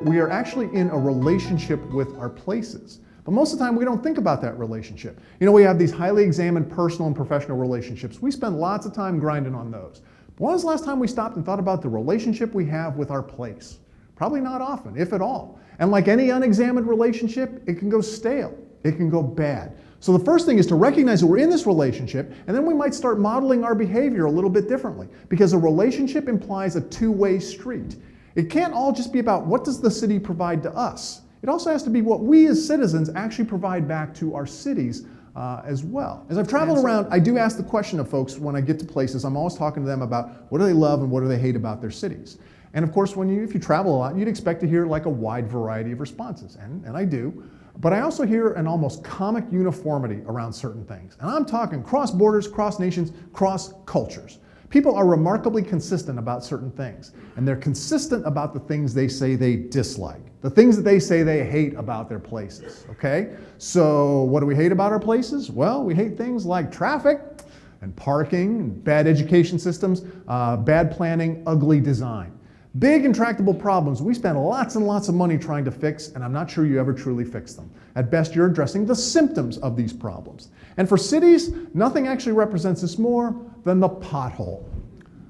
We are actually in a relationship with our places. But most of the time we don't think about that relationship. You know, we have these highly examined personal and professional relationships. We spend lots of time grinding on those. But when was the last time we stopped and thought about the relationship we have with our place? Probably not often, if at all. And like any unexamined relationship, it can go stale. It can go bad. So the first thing is to recognize that we're in this relationship, and then we might start modeling our behavior a little bit differently, because a relationship implies a two-way street. It can't all just be about what does the city provide to us. It also has to be what we as citizens actually provide back to our cities as well. As I've traveled around, I do ask the question of folks when I get to places. I'm always talking to them about what do they love and what do they hate about their cities. And of course, if you travel a lot, you'd expect to hear like a wide variety of responses, and I do. But I also hear an almost comic uniformity around certain things. And I'm talking cross borders, cross nations, cross cultures. People are remarkably consistent about certain things. And they're consistent about the things they say they dislike, the things that they say they hate about their places, okay? So what do we hate about our places? Well, we hate things like traffic and parking, and bad education systems, bad planning, ugly design. Big intractable problems we spend lots and lots of money trying to fix, and I'm not sure you ever truly fix them. At best, you're addressing the symptoms of these problems. And for cities, nothing actually represents this more than the pothole.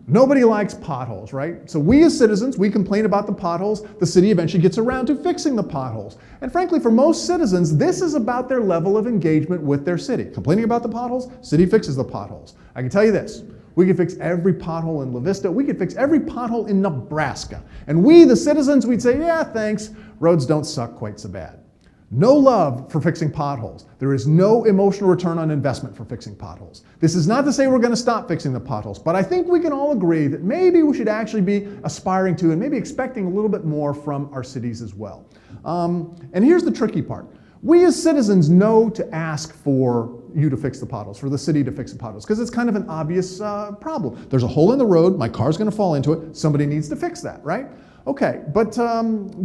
Nobody likes potholes, right? So we as citizens, we complain about the potholes. The city eventually gets around to fixing the potholes. And frankly, for most citizens, this is about their level of engagement with their city. Complaining about the potholes, city fixes the potholes. I can tell you this. We could fix every pothole in La Vista. We could fix every pothole in Nebraska. And we, the citizens, we'd say, yeah, thanks. Roads don't suck quite so bad. No love for fixing potholes. There is no emotional return on investment for fixing potholes. This is not to say we're going to stop fixing the potholes, but I think we can all agree that maybe we should actually be aspiring to and maybe expecting a little bit more from our cities as well. And here's the tricky part. We as citizens know to ask for you to fix the potholes, for the city to fix the potholes, because it's kind of an obvious problem. There's a hole in the road, my car's going to fall into it, somebody needs to fix that, right? Okay, but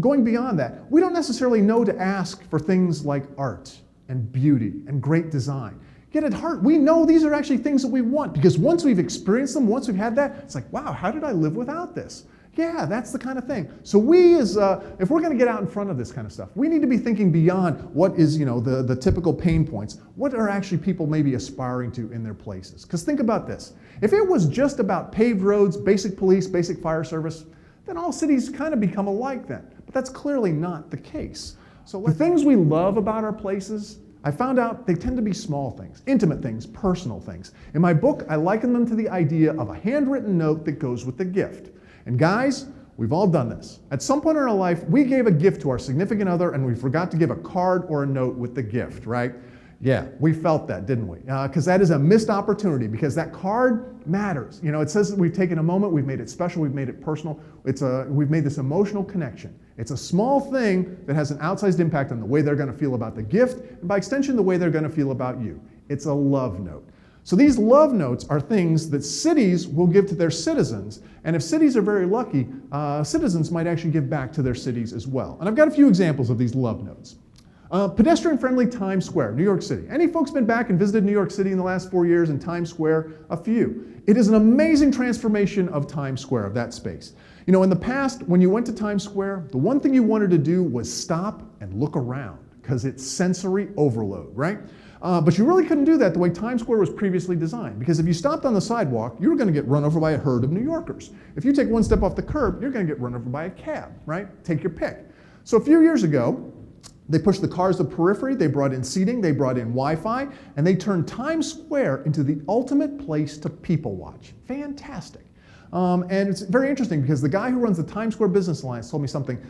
going beyond that, we don't necessarily know to ask for things like art and beauty and great design. Yet at heart, we know these are actually things that we want, because once we've experienced them, once we've had that, it's like, wow, how did I live without this? Yeah, that's the kind of thing. So we as, if we're going to get out in front of this kind of stuff, we need to be thinking beyond what is, the typical pain points. What are actually people maybe aspiring to in their places? Because think about this. If it was just about paved roads, basic police, basic fire service, then all cities kind of become alike then. But that's clearly not the case. So the things we love about our places, I found out they tend to be small things, intimate things, personal things. In my book, I liken them to the idea of a handwritten note that goes with the gift. And guys, we've all done this. At some point in our life, we gave a gift to our significant other and we forgot to give a card or a note with the gift, right? Yeah, we felt that, didn't we? Because that is a missed opportunity, because that card matters. It says that we've taken a moment, we've made it special, we've made it personal. We've made this emotional connection. It's a small thing that has an outsized impact on the way they're going to feel about the gift, and by extension, the way they're going to feel about you. It's a love note. So these love notes are things that cities will give to their citizens, and if cities are very lucky, citizens might actually give back to their cities as well. And I've got a few examples of these love notes. Pedestrian-friendly Times Square, New York City. Any folks been back and visited New York City in the last 4 years in Times Square? A few. It is an amazing transformation of Times Square, of that space. In the past, when you went to Times Square, the one thing you wanted to do was stop and look around, because it's sensory overload, right? But you really couldn't do that the way Times Square was previously designed, because if you stopped on the sidewalk, you were going to get run over by a herd of New Yorkers. If you take one step off the curb, you're going to get run over by a cab, right? Take your pick. So a few years ago, they pushed the cars to the periphery, they brought in seating, they brought in Wi-Fi, and they turned Times Square into the ultimate place to people watch. Fantastic. And it's very interesting, because the guy who runs the Times Square Business Alliance told me something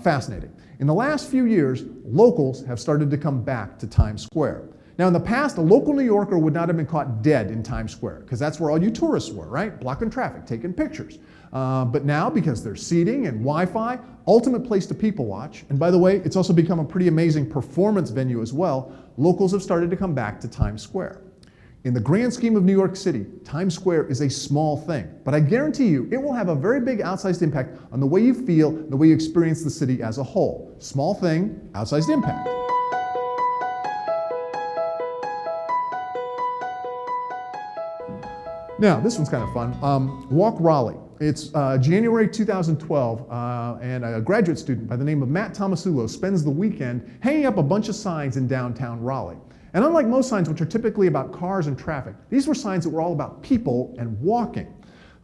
fascinating. In the last few years, locals have started to come back to Times Square. Now, in the past, a local New Yorker would not have been caught dead in Times Square, because that's where all you tourists were, right? Blocking traffic, taking pictures. But now, because there's seating and Wi-Fi, ultimate place to people watch, and by the way, it's also become a pretty amazing performance venue as well, locals have started to come back to Times Square. In the grand scheme of New York City, Times Square is a small thing, but I guarantee you it will have a very big outsized impact on the way you feel, the way you experience the city as a whole. Small thing, outsized impact. Now, this one's kind of fun. Walk Raleigh. it's January 2012, and a graduate student by the name of Matt Tomasulo spends the weekend hanging up a bunch of signs in downtown Raleigh. And unlike most signs, which are typically about cars and traffic, these were signs that were all about people and walking.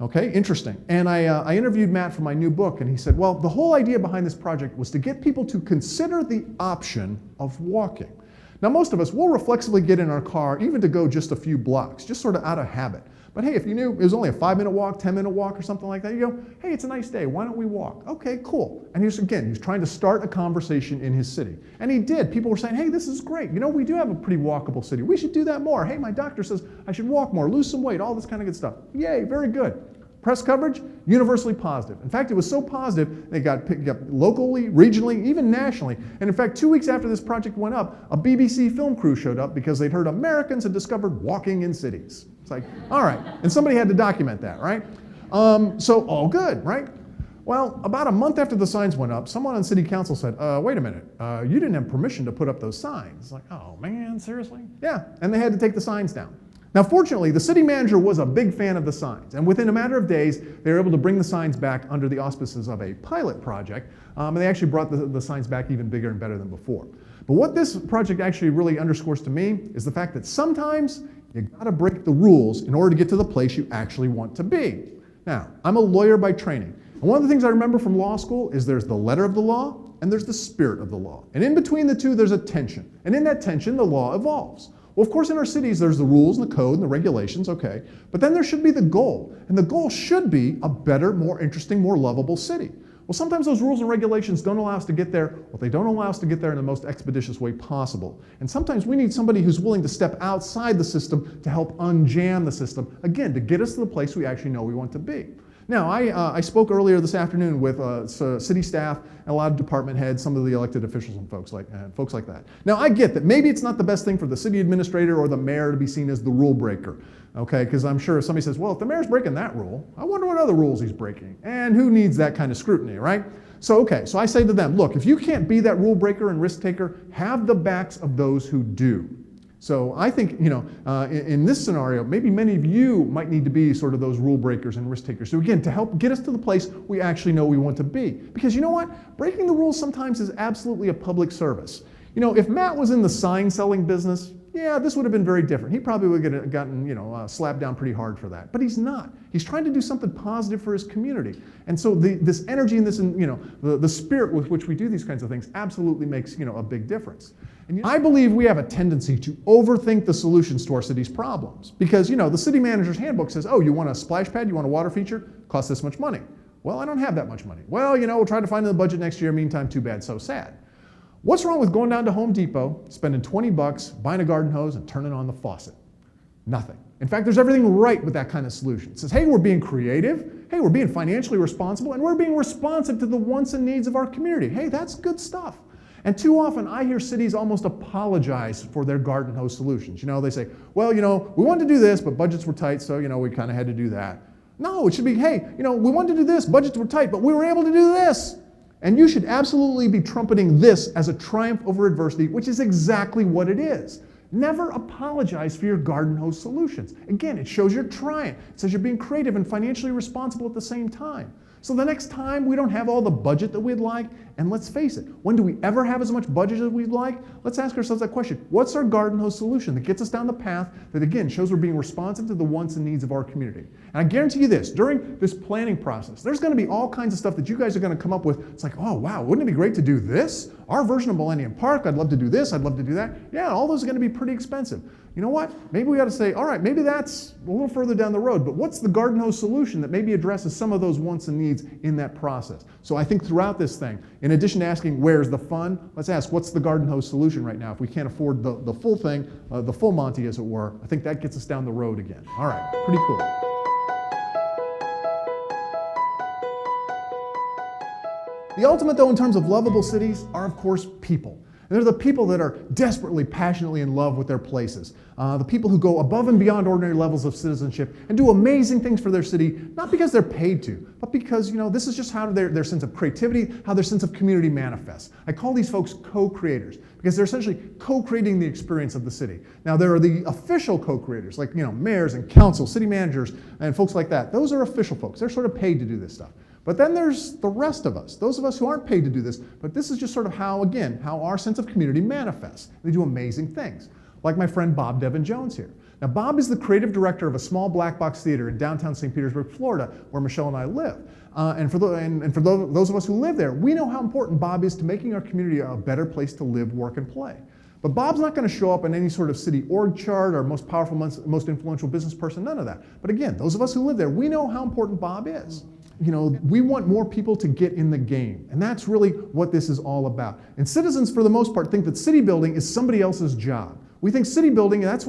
Okay, interesting. And I interviewed Matt for my new book, and he said, well, the whole idea behind this project was to get people to consider the option of walking. Now, most of us will reflexively get in our car, even to go just a few blocks, just sort of out of habit. But hey, if you knew it was only a 5-minute walk, 10-minute walk, or something like that, you go, hey, it's a nice day, why don't we walk? Okay, cool. And he's trying to start a conversation in his city. And he did. People were saying, hey, this is great. You know, we do have a pretty walkable city. We should do that more. Hey, my doctor says I should walk more, lose some weight, all this kind of good stuff. Yay, very good. Press coverage, universally positive. In fact, it was so positive, they got picked up locally, regionally, even nationally. And in fact, 2 weeks after this project went up, a BBC film crew showed up because they'd heard Americans had discovered walking in cities. It's like, all right. And somebody had to document that, right? So all good, right? Well, about a month after the signs went up, someone on city council said, wait a minute, you didn't have permission to put up those signs. It's like, oh man, seriously? Yeah, and they had to take the signs down. Now, fortunately, the city manager was a big fan of the signs, and within a matter of days, they were able to bring the signs back under the auspices of a pilot project, and they actually brought the signs back even bigger and better than before. But what this project actually really underscores to me is the fact that sometimes you gotta break the rules in order to get to the place you actually want to be. Now, I'm a lawyer by training, and one of the things I remember from law school is there's the letter of the law and there's the spirit of the law. And in between the two, there's a tension. And in that tension, the law evolves. Well, of course, in our cities, there's the rules and the code and the regulations, okay, but then there should be the goal. And the goal should be a better, more interesting, more lovable city. Well, sometimes those rules and regulations don't allow us to get there. Well, they don't allow us to get there in the most expeditious way possible. And sometimes we need somebody who's willing to step outside the system to help unjam the system, again, to get us to the place we actually know we want to be. Now, I spoke earlier this afternoon with city staff and a lot of department heads, some of the elected officials and folks like that. Now, I get that maybe it's not the best thing for the city administrator or the mayor to be seen as the rule breaker, okay? Because I'm sure if somebody says, well, if the mayor's breaking that rule, I wonder what other rules he's breaking. And who needs that kind of scrutiny, right? So, okay, so I say to them, look, if you can't be that rule breaker and risk taker, have the backs of those who do. So I think, in this scenario, maybe many of you might need to be sort of those rule breakers and risk takers. So again, to help get us to the place we actually know we want to be. Because you know what? Breaking the rules sometimes is absolutely a public service. You know, if Matt was in the sign selling business, yeah, this would have been very different. He probably would have gotten, slapped down pretty hard for that. But he's not. He's trying to do something positive for his community. And so this energy and this, the spirit with which we do these kinds of things absolutely makes, a big difference. And I believe we have a tendency to overthink the solutions to our city's problems. Because, the city manager's handbook says, oh, you want a splash pad, you want a water feature, costs this much money. Well, I don't have that much money. Well, we'll try to find it in the budget next year. Meantime, too bad, so sad. What's wrong with going down to Home Depot, spending $20, buying a garden hose, and turning on the faucet? Nothing. In fact, there's everything right with that kind of solution. It says, hey, we're being creative, hey, we're being financially responsible, and we're being responsive to the wants and needs of our community. Hey, that's good stuff. And too often I hear cities almost apologize for their garden hose solutions. They say, well, we wanted to do this, but budgets were tight, so, we kind of had to do that. No, it should be, hey, we wanted to do this, budgets were tight, but we were able to do this. And you should absolutely be trumpeting this as a triumph over adversity, which is exactly what it is. Never apologize for your garden hose solutions. Again, it shows you're trying. It says you're being creative and financially responsible at the same time. So the next time we don't have all the budget that we'd like, and let's face it, when do we ever have as much budget as we'd like? Let's ask ourselves that question. What's our garden hose solution that gets us down the path that, again, shows we're being responsive to the wants and needs of our community? And I guarantee you this, during this planning process, there's going to be all kinds of stuff that you guys are going to come up with. It's like, oh, wow, wouldn't it be great to do this? Our version of Millennium Park, I'd love to do this, I'd love to do that. Yeah, all those are going to be pretty expensive. You know what? Maybe we got to say, all right, maybe that's a little further down the road, but what's the garden hose solution that maybe addresses some of those wants and needs in that process? So I think throughout this thing, in addition to asking where's the fun, let's ask what's the garden hose solution right now? If we can't afford the full thing, the full Monty as it were, I think that gets us down the road again. All right, pretty cool. The ultimate, though, in terms of lovable cities are, of course, people. And they're the people that are desperately, passionately in love with their places. The people who go above and beyond ordinary levels of citizenship and do amazing things for their city, not because they're paid to, but because, this is just how their sense of creativity, how their sense of community manifests. I call these folks co-creators because they're essentially co-creating the experience of the city. Now, there are the official co-creators, like, mayors and council, city managers, and folks like that. Those are official folks. They're sort of paid to do this stuff. But then there's the rest of us, those of us who aren't paid to do this, but this is just sort of how our sense of community manifests. They do amazing ththings, like my friend Bob Devin Jones here. Now, Bob is the creative director of a small black box theater in downtown St. Petersburg, Florida, where Michelle and I live. And for those of us who live there, we know how important Bob is to making our community a better place to live, work, and play. But Bob's not going to show up in any sort of city org chart or most powerful, most influential business person, none of that. But again, those of us who live there, we know how important Bob is. We want more people to get in the game. And that's really what this is all about. And citizens, for the most part, think that city building is somebody else's job. We think city building, that's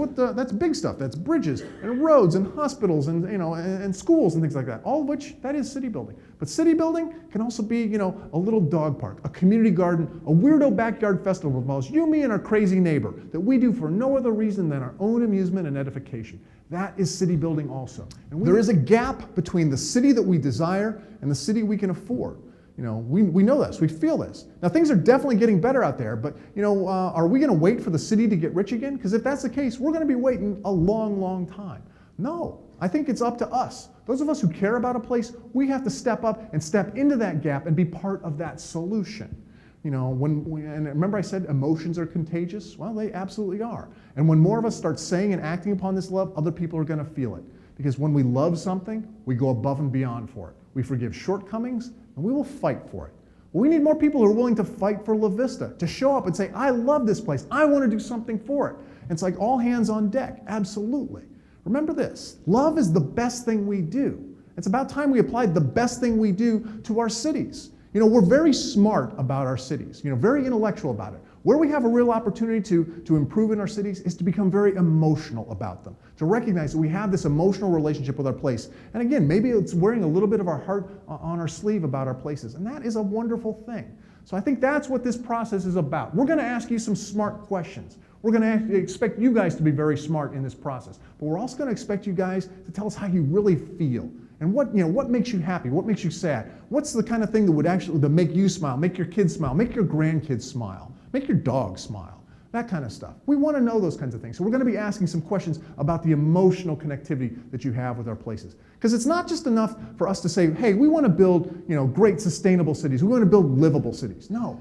big stuff. That's bridges and roads and hospitals and, and schools and things like that. All of which, that is city building. But city building can also be, a little dog park, a community garden, a weirdo backyard festival that involves you, me, and our crazy neighbor that we do for no other reason than our own amusement and edification. That is city building also. And there is a gap between the city that we desire and the city we can afford. We know this, we feel this. Now, things are definitely getting better out there, but, are we going to wait for the city to get rich again? Because if that's the case, we're going to be waiting a long, long time. No, I think it's up to us. Those of us who care about a place, we have to step up and step into that gap and be part of that solution. And remember I said emotions are contagious? Well, they absolutely are. And when more of us start saying and acting upon this love, other people are going to feel it. Because when we love something, we go above and beyond for it. We forgive shortcomings, and we will fight for it. We need more people who are willing to fight for La Vista, to show up and say, I love this place. I want to do something for it. And it's like all hands on deck. Absolutely. Remember this. Love is the best thing we do. It's about time we applied the best thing we do to our cities. We're very smart about our cities, very intellectual about it. Where we have a real opportunity to improve in our cities is to become very emotional about them, to recognize that we have this emotional relationship with our place. And again, maybe it's wearing a little bit of our heart on our sleeve about our places, and that is a wonderful thing. So I think that's what this process is about. We're going to ask you some smart questions. We're going to expect you guys to be very smart in this process, but we're also going to expect you guys to tell us how you really feel. And what makes you happy? What makes you sad? What's the kind of thing that make you smile, make your kids smile, make your grandkids smile, make your dog smile, that kind of stuff. We want to know those kinds of things. So we're going to be asking some questions about the emotional connectivity that you have with our places. Because it's not just enough for us to say, hey, we want to build great sustainable cities. We want to build livable cities. No,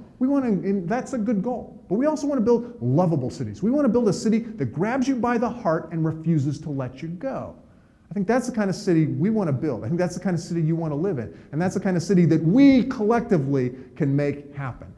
that's a good goal. But we also want to build lovable cities. We want to build a city that grabs you by the heart and refuses to let you go. I think that's the kind of city we want to build. I think that's the kind of city you want to live in. And that's the kind of city that we collectively can make happen.